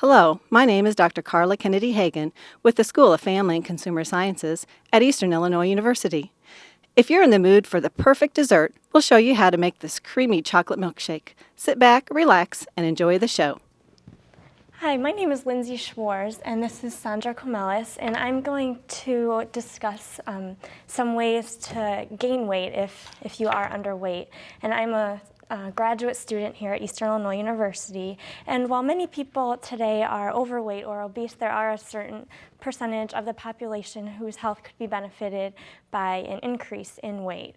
Hello, my name is Dr. Carla Kennedy Hagan with the School of Family and Consumer Sciences at Eastern Illinois University. If you're in the mood for the perfect dessert, we'll show you how to make this creamy chocolate milkshake. Sit back, relax, and enjoy the show. Hi, my name is Lindsay Schwarz, and this is Sandra Comelis, and I'm going to discuss some ways to gain weight if you are underweight. And I'm a graduate student here at Eastern Illinois University, and while many people today are overweight or obese, there are a certain percentage of the population whose health could be benefited by an increase in weight.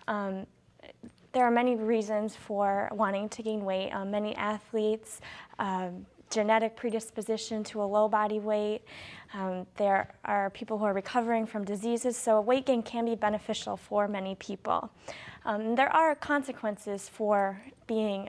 There are many reasons for wanting to gain weight. Many athletes, genetic predisposition to a low body weight. There are people who are recovering from diseases, so weight gain can be beneficial for many people. There are consequences for being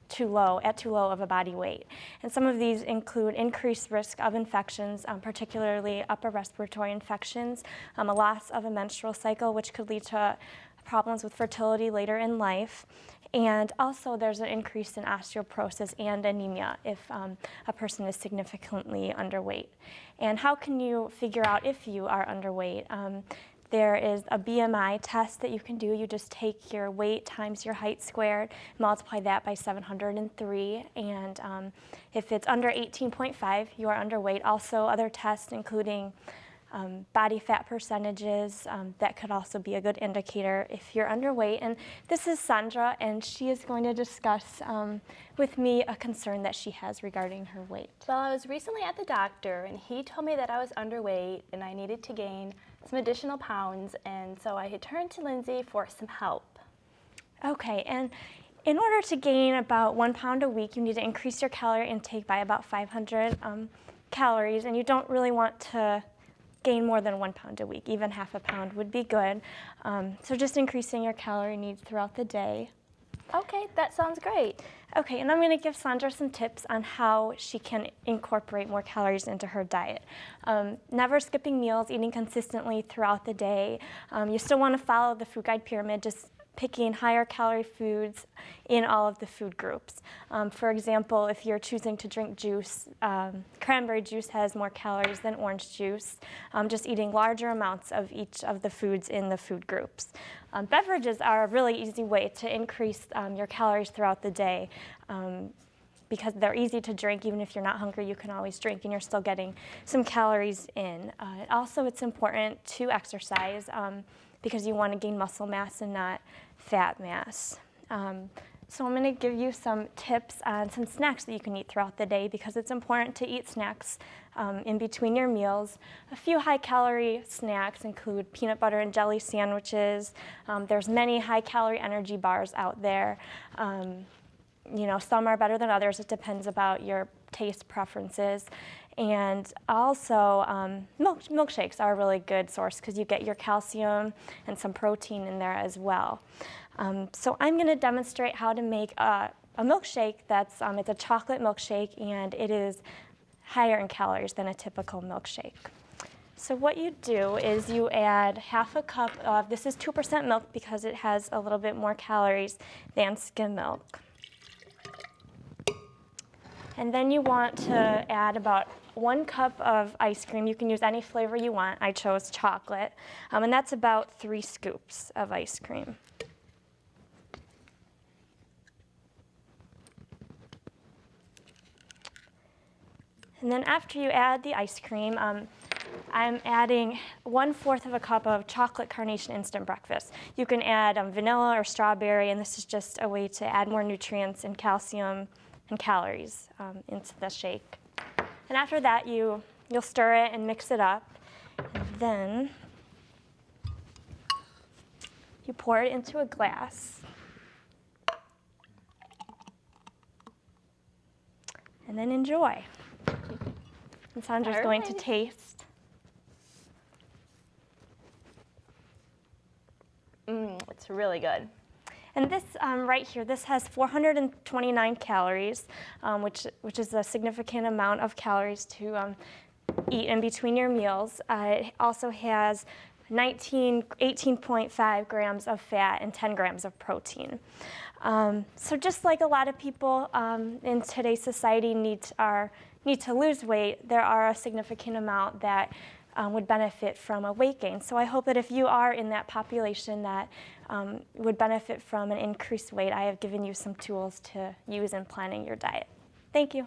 too low of a body weight. And some of these include increased risk of infections, particularly upper respiratory infections, a loss of a menstrual cycle, which could lead to problems with fertility later in life. And also there's an increase in osteoporosis and anemia if a person is significantly underweight. And how can you figure out if you are underweight? There is a BMI test that you can do. You just take your weight times your height squared, multiply that by 703, and if it's under 18.5, you are underweight. Also other tests including body fat percentages, that could also be a good indicator if you're underweight. And this is Sandra, and she is going to discuss with me a concern that she has regarding her weight. Well, I was recently at the doctor, and he told me that I was underweight and I needed to gain some additional pounds, and so I had turned to Lindsay for some help. Okay, and in order to gain about 1 pound a week, you need to increase your calorie intake by about 500 calories, and you don't really want to gain more than 1 pound a week. Even half a pound would be good. So just increasing your calorie needs throughout the day. Okay, that sounds great. Okay, and I'm going to give Sandra some tips on how she can incorporate more calories into her diet. Never skipping meals, eating consistently throughout the day. You still want to follow the food guide pyramid, just picking higher calorie foods in all of the food groups. For example, if you're choosing to drink juice, cranberry juice has more calories than orange juice. Just eating larger amounts of each of the foods in the food groups. Beverages are a really easy way to increase your calories throughout the day. Because they're easy to drink. Even if you're not hungry, you can always drink and you're still getting some calories in. Also, it's important to exercise because you want to gain muscle mass and not fat mass. So I'm going to give you some tips on some snacks that you can eat throughout the day, because it's important to eat snacks in between your meals. A few high-calorie snacks include peanut butter and jelly sandwiches. There's many high-calorie energy bars out there. You know, some are better than others. It depends about your taste preferences. And also, milkshakes are a really good source because you get your calcium and some protein in there as well. So I'm going to demonstrate how to make a milkshake that's it's a chocolate milkshake, and it is higher in calories than a typical milkshake. So what you do is you add half a cup of, this is 2% milk because it has a little bit more calories than skim milk. And then you want to add about 1 cup of ice cream. You can use any flavor you want. I chose chocolate. And that's about 3 scoops of ice cream. And then after you add the ice cream, I'm adding 1/4 of a cup of chocolate carnation instant breakfast. You can add vanilla or strawberry, and this is just a way to add more nutrients and calcium and calories into the shake. And after that, you'll stir it and mix it up. And then you pour it into a glass. And then enjoy. And Sandra's going to taste. It's really good. And this right here, this has 429 calories, which is a significant amount of calories to eat in between your meals. It also has 18.5 grams of fat and 10 grams of protein. So just like a lot of people in today's society need to lose weight, there are a significant amount that would benefit from a weight gain. So I hope that if you are in that population that would benefit from an increased weight, I have given you some tools to use in planning your diet. Thank you.